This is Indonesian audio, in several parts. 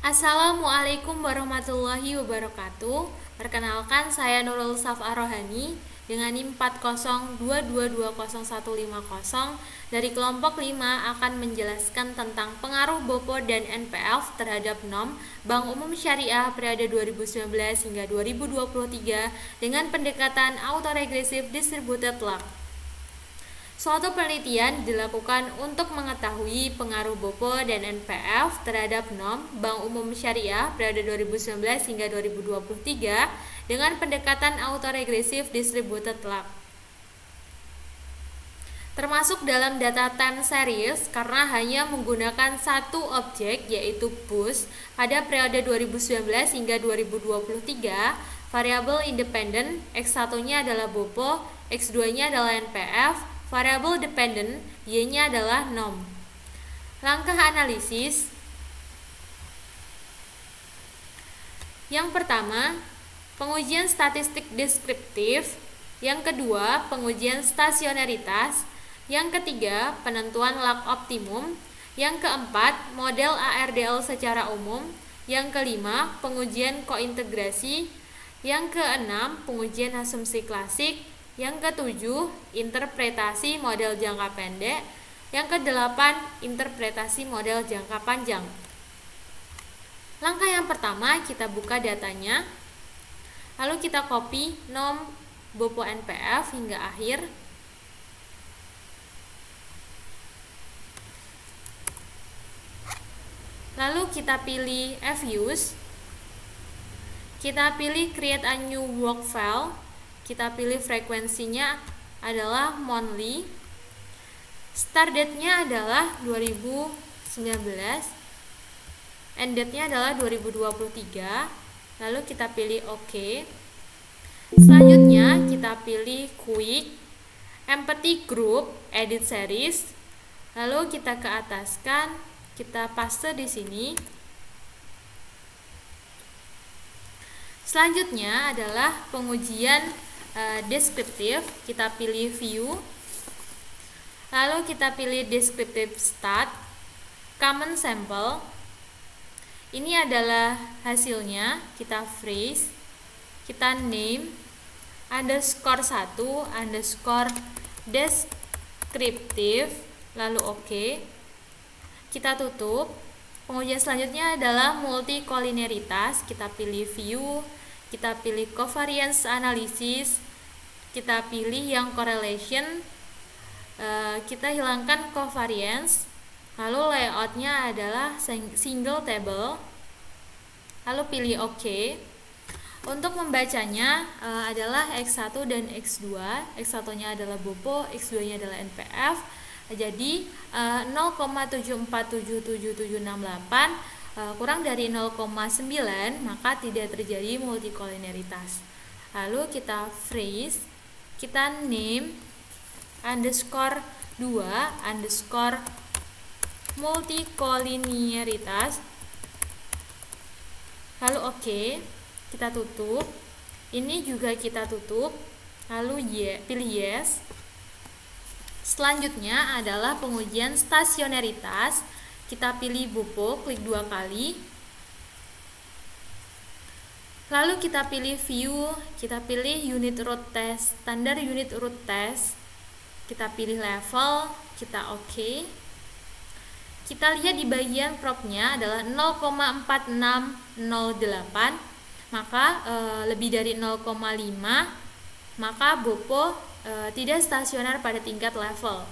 Assalamualaikum warahmatullahi wabarakatuh. Perkenalkan, saya Nurul Safar Rohani dengan NIM 4022201050 dari kelompok 5 akan menjelaskan tentang pengaruh BOPO dan NPF terhadap NOM Bank Umum Syariah periode 2019 hingga 2023 dengan pendekatan autoregressive distributed lag. Suatu penelitian dilakukan untuk mengetahui pengaruh BOPO dan NPF terhadap NOM Bank Umum Syariah periode 2019 hingga 2023 dengan pendekatan autoregressive distributed lag. Termasuk dalam data time series karena hanya menggunakan satu objek yaitu bus pada periode 2019 hingga 2023, variabel independen X1-nya adalah BOPO, X2-nya adalah NPF, variabel dependent Y-nya adalah NOM. Langkah analisis. Yang pertama, pengujian statistik deskriptif. Yang kedua, pengujian stasionaritas. Yang ketiga, penentuan lag optimum. Yang keempat, model ARDL secara umum. Yang kelima, pengujian kointegrasi. Yang keenam, pengujian asumsi klasik. Yang ketujuh, interpretasi model jangka pendek. Yang kedelapan, interpretasi model jangka panjang. Langkah yang pertama, kita buka datanya. Lalu kita copy NOM, BOPO, NPF hingga akhir. Lalu kita pilih fuse. Kita pilih create a new work file. Kita pilih frekuensinya adalah monthly. Start date-nya adalah 2019. End date-nya adalah 2023. Lalu kita pilih OK. Selanjutnya kita pilih quick, empty group, edit series. Lalu kita ke ataskan, kita paste di sini. Selanjutnya adalah pengujian deskriptif. Kita pilih view, lalu kita pilih descriptive stat, common sample. Ini adalah hasilnya. Kita freeze, kita name underscore 1 underscore deskriptif, lalu OK. Kita tutup. Pengujian selanjutnya adalah multicollinearitas. Kita pilih view, kita pilih covariance analysis, kita pilih yang correlation, kita hilangkan covariance, lalu layoutnya adalah single table, lalu pilih OK. Untuk membacanya adalah X1 dan X2. X1-nya adalah BOPO, X2-nya adalah NPF. Jadi 0,74777768 kurang dari 0,9, maka tidak terjadi multicollinearitas. Lalu kita freeze, kita name underscore 2 underscore multicollinearitas, lalu OK. Kita tutup. Ini juga kita tutup, lalu pilih yes. Selanjutnya adalah pengujian stasionaritas. Kita pilih BOPO, klik 2 kali. Lalu kita pilih view, kita pilih unit root test, standar unit root test. Kita pilih level, kita OK. Kita lihat di bagian propnya adalah 0,4608, maka lebih dari 0,5, maka BOPO tidak stasioner pada tingkat level.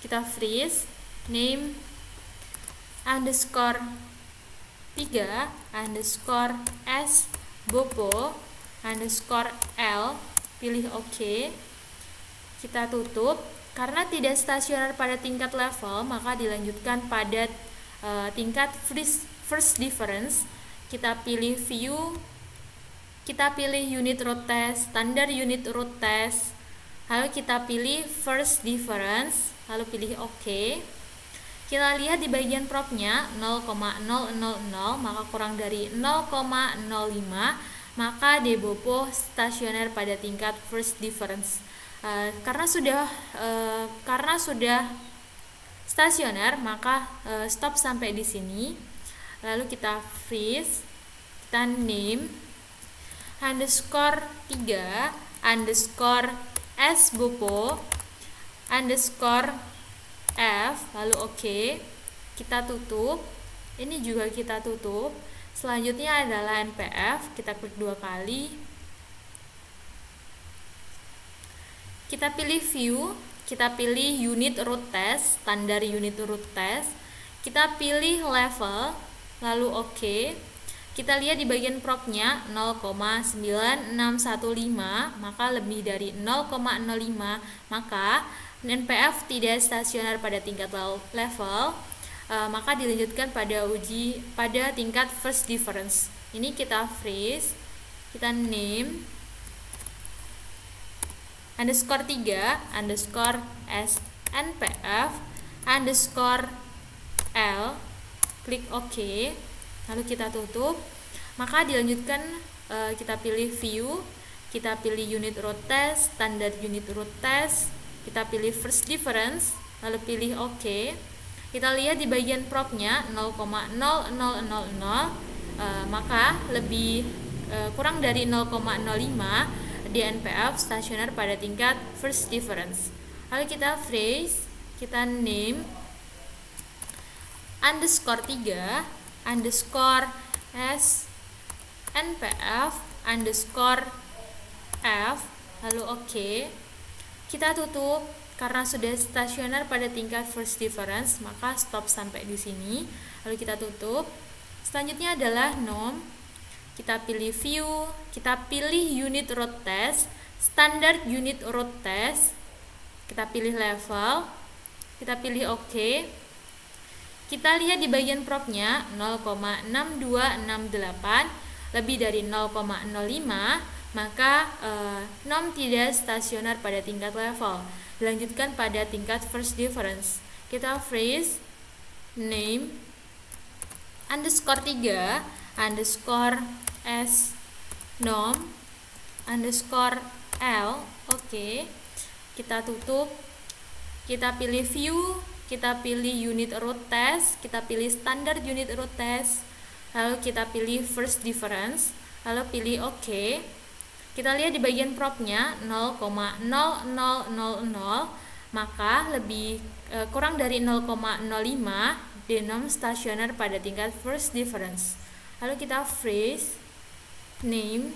Kita freeze, name underscore 3 underscore S BOPO underscore L, pilih OK. Kita tutup. Karena tidak stasioner pada tingkat level, maka dilanjutkan pada tingkat first difference. Kita pilih view, kita pilih unit root test, standar unit root test, lalu kita pilih first difference, lalu pilih OK. Kita lihat di bagian propnya 0,000, maka kurang dari 0,05, maka DBOPO stasioner pada tingkat first difference. Karena sudah stasioner, maka stop sampai di sini. lalu kita freeze, kita name underscore 3 underscore S Bopo underscore F, lalu oke, kita tutup. Ini juga kita tutup. Selanjutnya adalah NPF, kita klik 2 kali, kita pilih view, kita pilih unit root test, standar unit root test, kita pilih level, lalu oke. Kita lihat di bagian propnya 0,9615, maka lebih dari 0,05, maka NPF tidak stasioner pada tingkat level, maka dilanjutkan pada uji pada tingkat first difference. Ini kita freeze, kita name underscore 3 underscore S NPF underscore L, klik OK, lalu kita tutup. Maka dilanjutkan, kita pilih view, kita pilih unit root test, standard unit root test, kita pilih first difference, lalu pilih OK. Kita lihat di bagian propnya 0,0000, maka lebih kurang dari 0,05 di NPF stasioner pada tingkat first difference. Lalu kita freeze, kita name underscore 3 underscore S NPF underscore F, lalu oke. Kita tutup. Karena sudah stasioner pada tingkat first difference, maka stop sampai di sini. Lalu kita tutup. Selanjutnya adalah nom. Kita pilih view, kita pilih unit root test, standard unit root test, kita pilih level, kita pilih OK. Kita lihat di bagian propnya 0,6268, lebih dari 0,05, maka nom tidak stasioner pada tingkat level. Dilanjutkan pada tingkat first difference. Kita freeze, name underscore 3 underscore S nom underscore L, oke. Kita tutup. Kita pilih view, kita pilih unit root test, kita pilih standard unit root test, lalu kita pilih first difference, lalu pilih OK. Kita lihat di bagian propnya 0,0000, maka lebih kurang dari 0,05 denom stasioner pada tingkat first difference. Lalu kita freeze, name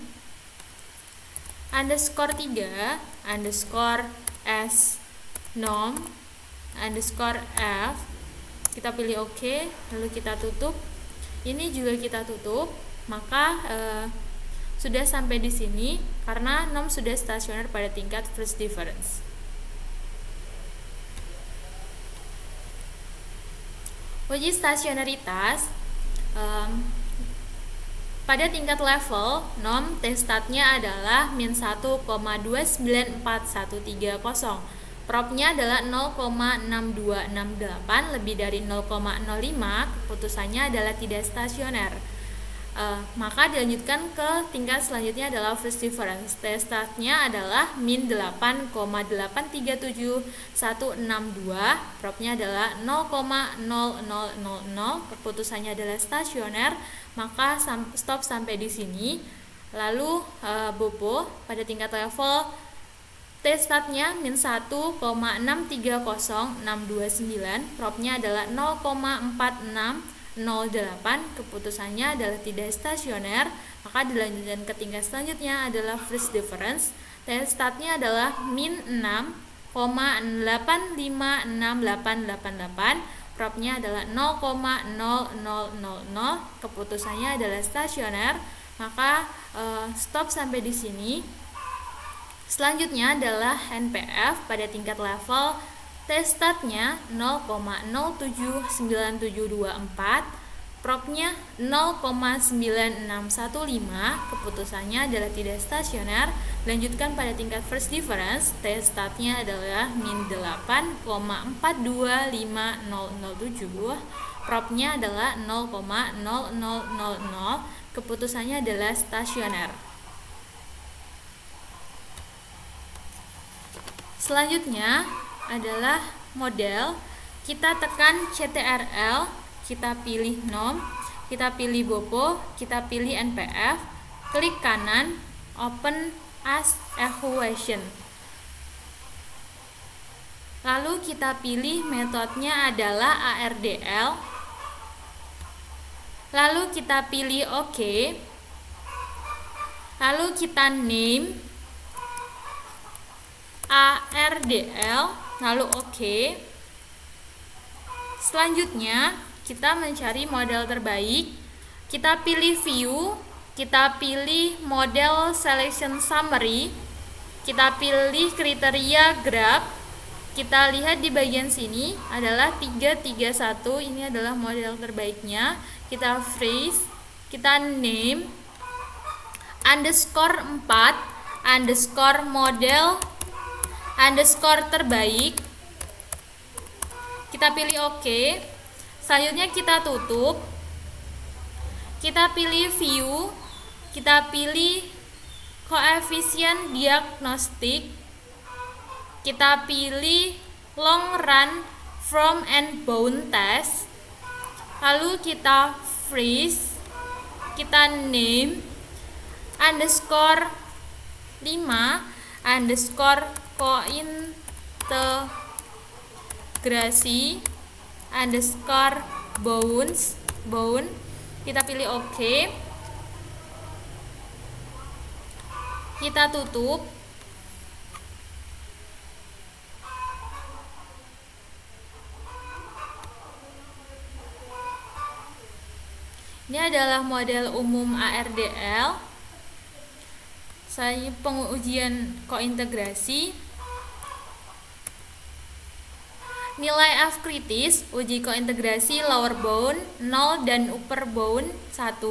underscore 3 underscore S nom underscore F, kita pilih OK, lalu kita tutup. Ini juga kita tutup, maka sudah sampai di sini karena nom sudah stasioner pada tingkat first difference. Uji stasionaritas pada tingkat level, nom T-statnya adalah min 1,294130. Propnya adalah 0,6268, lebih dari 0,05, keputusannya adalah tidak stasioner. Maka dilanjutkan ke tingkat selanjutnya adalah first difference. T-statnya adalah min 8,837162, propnya adalah 0,0000, keputusannya adalah stasioner, maka stop sampai di sini. Lalu Bopo pada tingkat level, T-statnya min 1,630629, propnya adalah 0,4608, keputusannya adalah tidak stasioner, maka dilanjutkan ke tingkat selanjutnya adalah first difference. T-statnya adalah min 6,856888, propnya adalah 0,0000, keputusannya adalah stasioner, maka stop sampai di sini. Selanjutnya adalah NPF pada tingkat level, T-statnya 0,079724, propnya 0,9615, keputusannya adalah tidak stasioner. Lanjutkan pada tingkat first difference, T-statnya adalah min 8,425007, propnya adalah 0,0000, keputusannya adalah stasioner. Selanjutnya adalah model. Kita tekan CTRL, kita pilih nom, kita pilih BOPO, kita pilih NPF, klik kanan, open as equation. Lalu kita pilih metodenya adalah ARDL. Lalu kita pilih OK. Lalu kita name ARDL, lalu OK. Selanjutnya kita mencari model terbaik. Kita pilih view, kita pilih model selection summary, kita pilih kriteria graph. Kita lihat di bagian sini adalah 331, ini adalah model terbaiknya. Kita freeze, kita name underscore 4 underscore model underscore terbaik. Kita pilih OK. Selanjutnya kita tutup. Kita pilih view, kita pilih koefisien diagnostik, kita pilih long run from and bound test, lalu kita freeze, kita name underscore 5 underscore kointegrasi underscore bound. Kita pilih OK. Kita tutup. Ini adalah model umum ARDL. Saya pengujian kointegrasi. Nilai F kritis, uji kointegrasi lower bound 0 dan upper bound 1.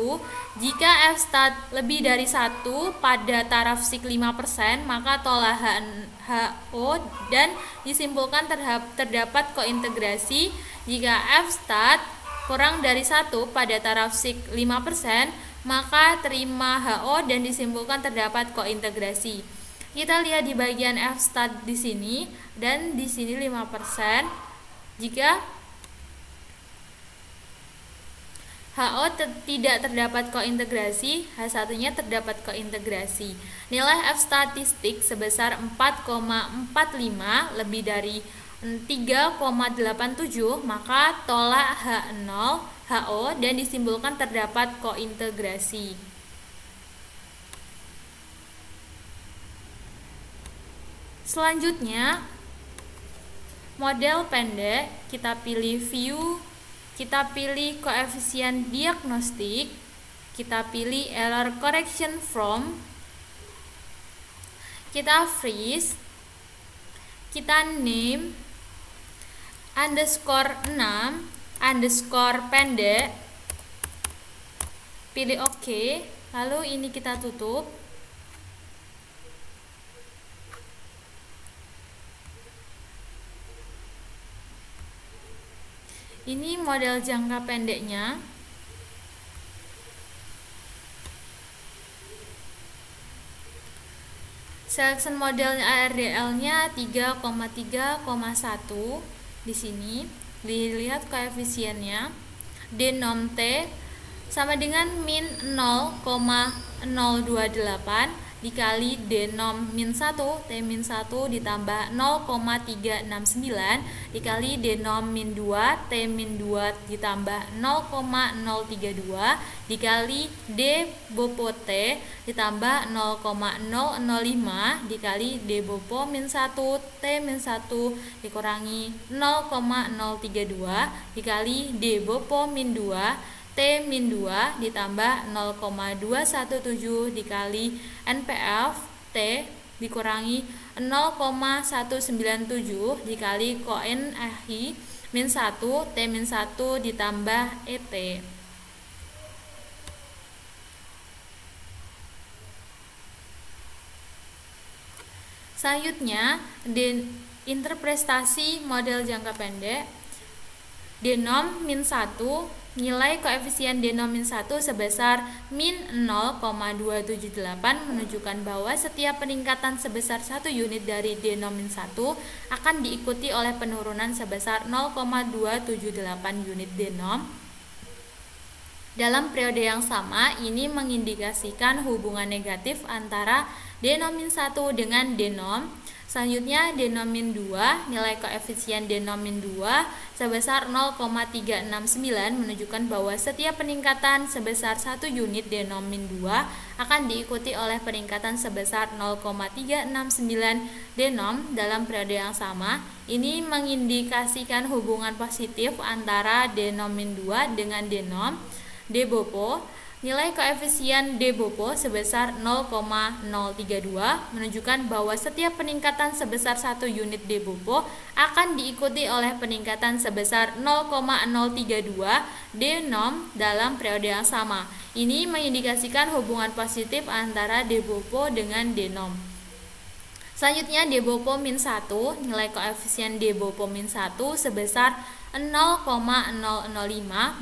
Jika F stat lebih dari 1 pada taraf sig 5%, maka tolak HO dan disimpulkan terdapat kointegrasi. Jika F stat kurang dari 1 pada taraf sig 5%, maka terima HO dan disimpulkan terdapat kointegrasi. Kita lihat di bagian F stat di sini dan di sini 5%. Jika HO tidak terdapat kointegrasi, H1-nya terdapat kointegrasi. Nilai F statistik sebesar 4,45 lebih dari 3,87, maka tolak HO dan disimpulkan terdapat kointegrasi. Selanjutnya, model pendek, kita pilih view, kita pilih koefisien diagnostik, kita pilih error correction from, kita freeze, kita name underscore 6 underscore pendek, pilih OK, lalu ini kita tutup. Ini model jangka pendeknya. Selection model ARDL-nya 3,3,1 di sini. Dilihat koefisiennya. Denom T sama dengan min 0,028 dikali denom min 1, T min 1 ditambah 0,369 dikali denom min 2, T min 2 ditambah 0,032 dikali D bopo T ditambah 0,005 dikali D bopo min 1, T min 1 dikurangi 0,032 dikali D bopo min 2, T min 2 ditambah 0,217 dikali NPF T dikurangi 0,197 dikali koin AHI min 1, T min 1 ditambah ET. Selanjutnya, interpretasi model jangka pendek. Denom min 1, nilai koefisien denom min 1 sebesar min 0,278 menunjukkan bahwa setiap peningkatan sebesar 1 unit dari denom min 1 akan diikuti oleh penurunan sebesar 0,278 unit denom. Dalam periode yang sama, ini mengindikasikan hubungan negatif antara denom min 1 dengan denom. Selanjutnya denom min 2, nilai koefisien denom min 2 sebesar 0,369 menunjukkan bahwa setiap peningkatan sebesar 1 unit denom min 2 akan diikuti oleh peningkatan sebesar 0,369 denom dalam periode yang sama. Ini mengindikasikan hubungan positif antara denom min 2 dengan denom. DBOPO, nilai koefisien DBOPO sebesar 0,032 menunjukkan bahwa setiap peningkatan sebesar 1 unit DBOPO akan diikuti oleh peningkatan sebesar 0,032 denom dalam periode yang sama. Ini mengindikasikan hubungan positif antara DBOPO dengan denom. Selanjutnya DBOPO min 1, nilai koefisien DBOPO min 1 sebesar 0,005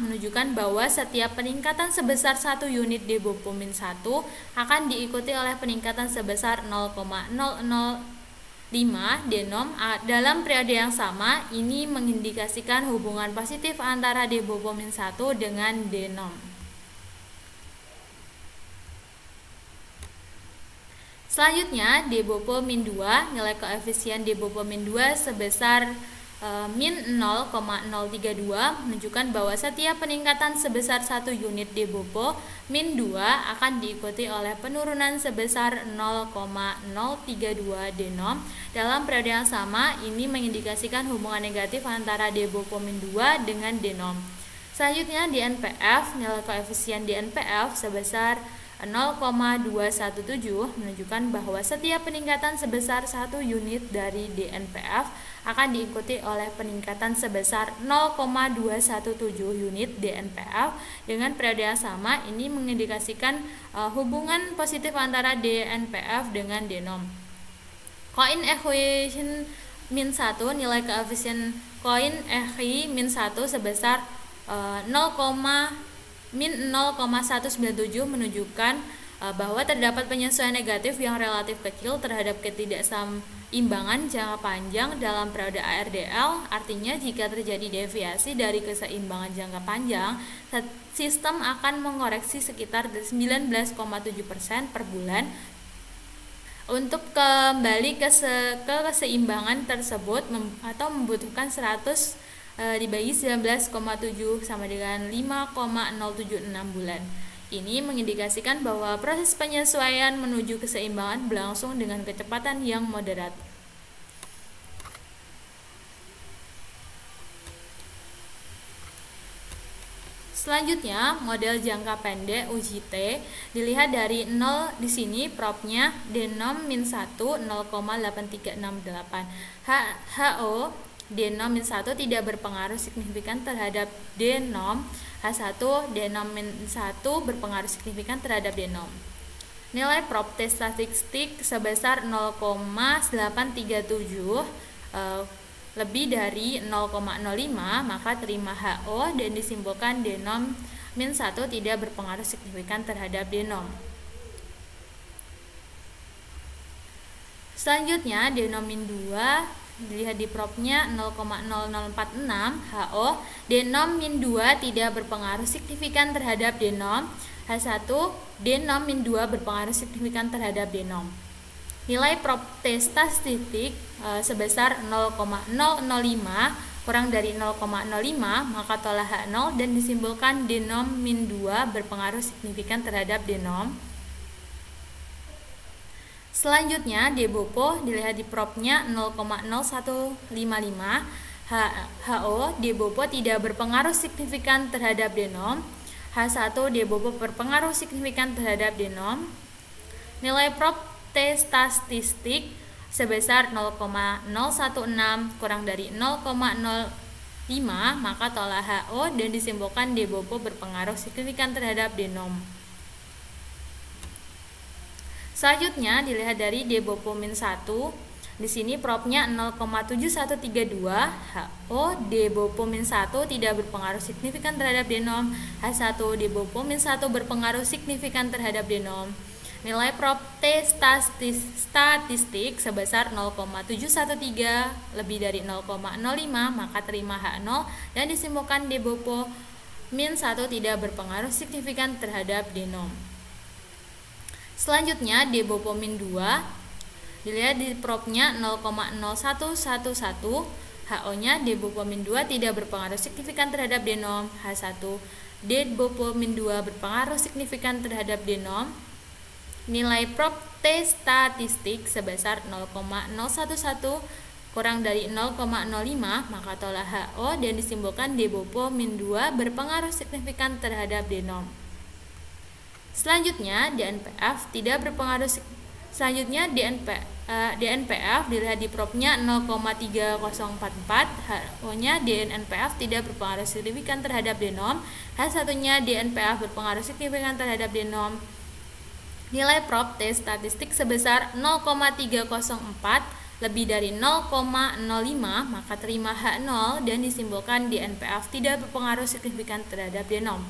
menunjukkan bahwa setiap peningkatan sebesar 1 unit DBOPO min 1 akan diikuti oleh peningkatan sebesar 0,005 denom dalam periode yang sama. Ini mengindikasikan hubungan positif antara DBOPO min 1 dengan denom. Selanjutnya DBOPO min 2, nilai koefisien DBOPO min 2 sebesar min 0,032 menunjukkan bahwa setiap peningkatan sebesar 1 unit DBOPO min 2 akan diikuti oleh penurunan sebesar 0,032 denom dalam periode yang sama. Ini mengindikasikan hubungan negatif antara DBOPO min 2 dengan denom. Selanjutnya DNPF, nilai koefisien DNPF sebesar 0,217 menunjukkan bahwa setiap peningkatan sebesar 1 unit dari DNPF akan diikuti oleh peningkatan sebesar 0,217 unit DNPF dengan periode yang sama. Ini mengindikasikan hubungan positif antara DNPF dengan denom. Coin equation min 1, nilai koefisien coin EQI min 1 sebesar min 0,197 menunjukkan bahwa terdapat penyesuaian negatif yang relatif kecil terhadap ketidakseimbangan jangka panjang dalam periode ARDL. Artinya jika terjadi deviasi dari keseimbangan jangka panjang, sistem akan mengoreksi sekitar 19,7% per bulan. Untuk kembali ke keseimbangan tersebut atau membutuhkan 100 dibagi 19,7 sama dengan 5,076 bulan. Ini mengindikasikan bahwa proses penyesuaian menuju keseimbangan berlangsung dengan kecepatan yang moderat. Selanjutnya, model jangka pendek UJT dilihat dari 0 di sini propnya denom min 1 0,8368. HO denom min 1 tidak berpengaruh signifikan terhadap denom. H1 denom min 1 berpengaruh signifikan terhadap denom. Nilai prop T statistik sebesar 0,837 lebih dari 0,05, maka terima HO dan disimpulkan denom min 1 tidak berpengaruh signifikan terhadap denom. Selanjutnya denom min 2 dilihat di propnya 0,0046 HO, denom min 2 tidak berpengaruh signifikan terhadap denom. H1 denom min 2 berpengaruh signifikan terhadap denom. Nilai prop T statistik sebesar 0,005 kurang dari 0,05, maka tolak H0 dan disimpulkan denom min 2 berpengaruh signifikan terhadap denom. Selanjutnya DBOPO dilihat di propnya 0,0155 HO, DBOPO tidak berpengaruh signifikan terhadap denom. H1 DBOPO berpengaruh signifikan terhadap denom. Nilai prop T statistik sebesar 0,016 kurang dari 0,05, maka tolak HO dan disimpulkan DBOPO berpengaruh signifikan terhadap denom. Selanjutnya dilihat dari DBOPO min 1. Di sini propnya 0,7132 HO, DBOPO min 1 tidak berpengaruh signifikan terhadap denom. H1 DBOPO min 1 berpengaruh signifikan terhadap denom. Nilai prop T statistik sebesar 0,713 lebih dari 0,05, maka terima H0 dan disimpulkan DBOPO min 1 tidak berpengaruh signifikan terhadap denom. Selanjutnya debopo min 2, dilihat di propnya 0,0111, HO-nya debopo min 2 tidak berpengaruh signifikan terhadap denom, H1 debopo min 2 berpengaruh signifikan terhadap denom. Nilai prop T statistik sebesar 0,011 kurang dari 0,05, maka tolak HO dan disimbolkan debopo min 2 berpengaruh signifikan terhadap denom. Selanjutnya DNPF tidak berpengaruh. Selanjutnya DNPF dilihat di propnya 0,3044, HO-nya DNPF tidak berpengaruh signifikan terhadap denom, H1-nya DNPF berpengaruh signifikan terhadap denom. Nilai prop T statistik sebesar 0,304 lebih dari 0,05, maka terima H0 dan disimbolkan DNPF tidak berpengaruh signifikan terhadap denom.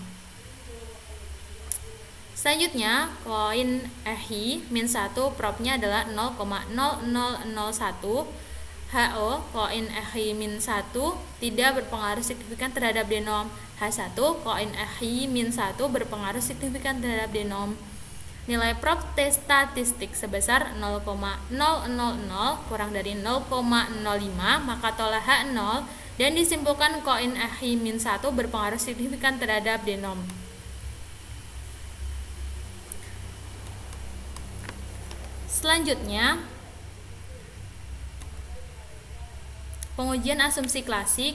Selanjutnya, koin EHI min 1 propnya adalah 0,0001. HO koin EHI min 1 tidak berpengaruh signifikan terhadap denom. H1 koin EHI min 1 berpengaruh signifikan terhadap denom. Nilai prop T statistik sebesar 0,000 kurang dari 0,05, maka tolak H0 dan disimpulkan koin EHI min 1 berpengaruh signifikan terhadap denom. Selanjutnya, pengujian asumsi klasik.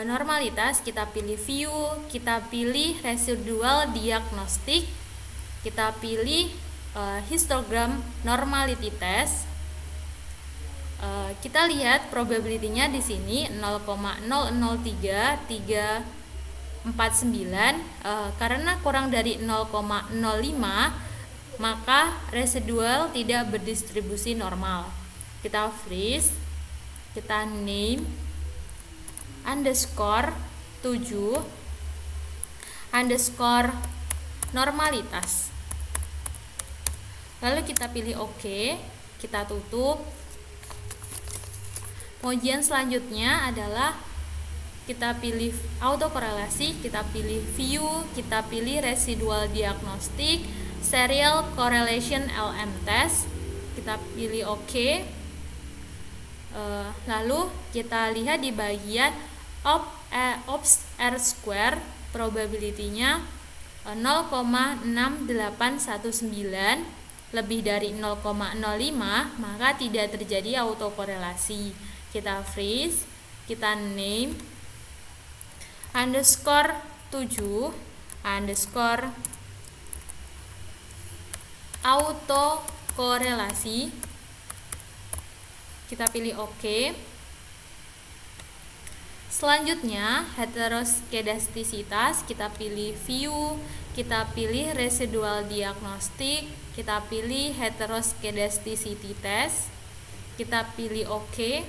Normalitas kita pilih view, kita pilih residual diagnostik, kita pilih histogram normality test. Kita lihat probability-nya di sini 0,003349, karena kurang dari 0,05 maka residual tidak berdistribusi normal. Kita freeze, kita name underscore 7 underscore normalitas. Lalu kita pilih OK, kita tutup. Pengujian selanjutnya adalah kita pilih autokorelasi, kita pilih view, kita pilih residual diagnostik, serial correlation LM test, kita pilih OK. Lalu kita lihat di bagian ops R square, probability-nya 0,6819 lebih dari 0,05, maka tidak terjadi autokorelasi. Kita freeze, kita name underscore 7 underscore autokorelasi, kita pilih OK. Selanjutnya heteroskedastisitas, kita pilih view, kita pilih residual diagnostik, kita pilih heteroskedasticity test, kita pilih OK.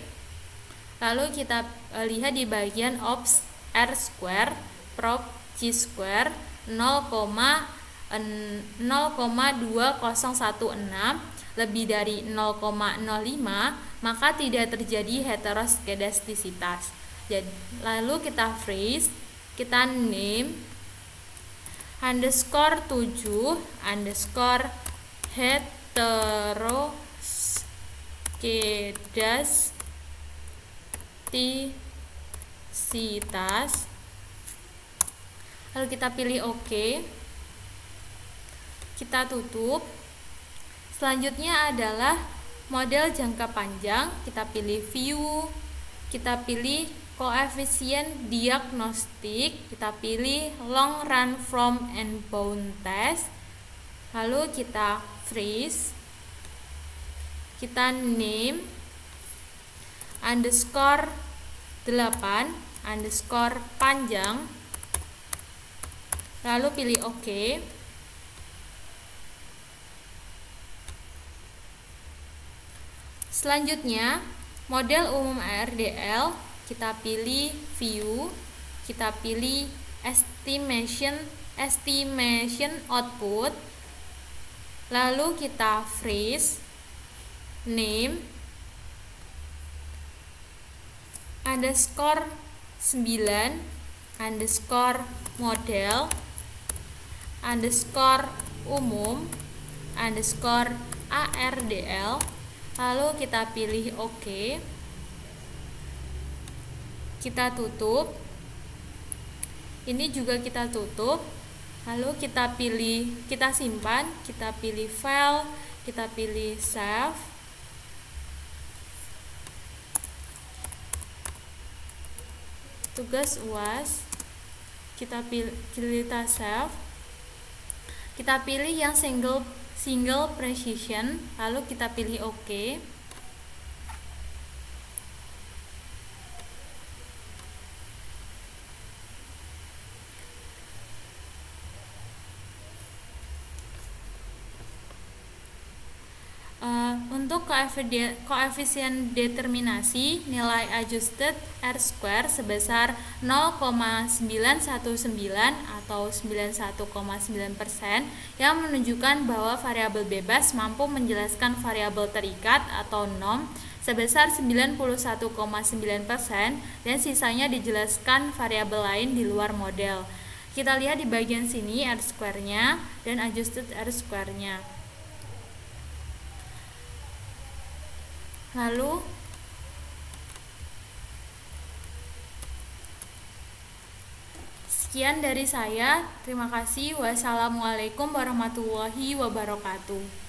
Lalu kita lihat di bagian ops R square, prop G square 0,2016 lebih dari 0,05, maka tidak terjadi heteroskedastisitas. Lalu kita freeze, kita name underscore 7 underscore heteroskedastisitas. Lalu kita pilih OK, kita tutup. Selanjutnya adalah model jangka panjang, kita pilih view, kita pilih koefisien diagnostik, kita pilih long run from and bound test. Lalu kita freeze, kita name underscore 8 underscore panjang, lalu pilih OK. Selanjutnya model umum ARDL, kita pilih view, kita pilih estimation output, lalu kita freeze, name underscore 9 underscore model underscore umum underscore ARDL, lalu kita pilih OK, kita tutup, ini juga kita tutup, lalu kita pilih, kita simpan, kita pilih file, kita pilih save, tugas UAS, kita pilih, kita save, kita pilih yang single precision, lalu kita pilih OK. Untuk koefisien determinasi nilai adjusted R-square sebesar 0,919 atau 91,9% yang menunjukkan bahwa variabel bebas mampu menjelaskan variabel terikat atau norm sebesar 91,9% dan sisanya dijelaskan variabel lain di luar model. Kita lihat di bagian sini R-square-nya dan adjusted R-square-nya. Lalu sekian dari saya. Terima kasih. Wassalamualaikum warahmatullahi wabarakatuh.